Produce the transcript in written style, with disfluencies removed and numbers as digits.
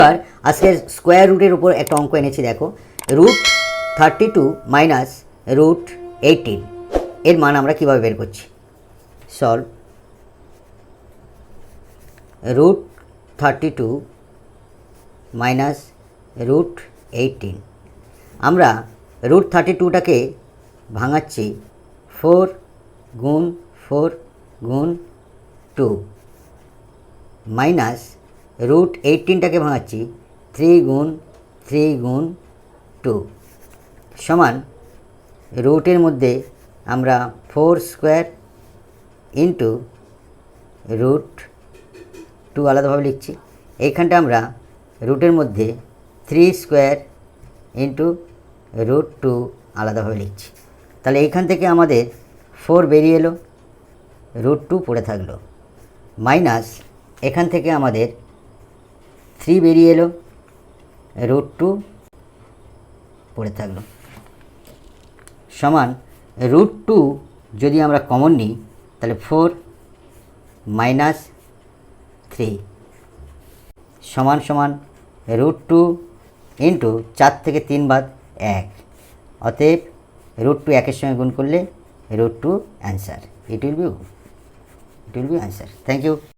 এবার আজকের স্কোয়ার রুটের উপর একটা অঙ্ক এনেছি, দেখো। √32 মাইনাস √18 এর মান আমরা কীভাবে বের করছি। Solve √32 minus √18। আমরা √32টাকে ভাঙাচ্ছি 4 গুণ 4 গুণ 2 মাইনাস √18টাকে ভাঙাচ্ছি 3 গুণ 3 গুণ 2 সমান রুটের মধ্যে আমরা 4 স্কোয়ার ইন্টু √2 আলাদাভাবে লিখছি। এইখানটা আমরা রুটের মধ্যে 3 স্কোয়ার ইন্টু √2 আলাদাভাবে লিখছি। তাহলে এইখান থেকে আমাদের 4 বেরিয়ে এলো, √2 পড়ে থাকলো, মাইনাস এখান থেকে আমাদের 3 বেরিয়ে এলো, √2 পড়ে থাকলো, সমান √2 যদি আমরা কমন নিই তাহলে 4 মাইনাস 3 সমান সমান √2 ইন্টু 4 থেকে 3 বাদ 1, অতএব √2 একের সঙ্গে গুণ করলে √2 answer. It will be answer. Thank you.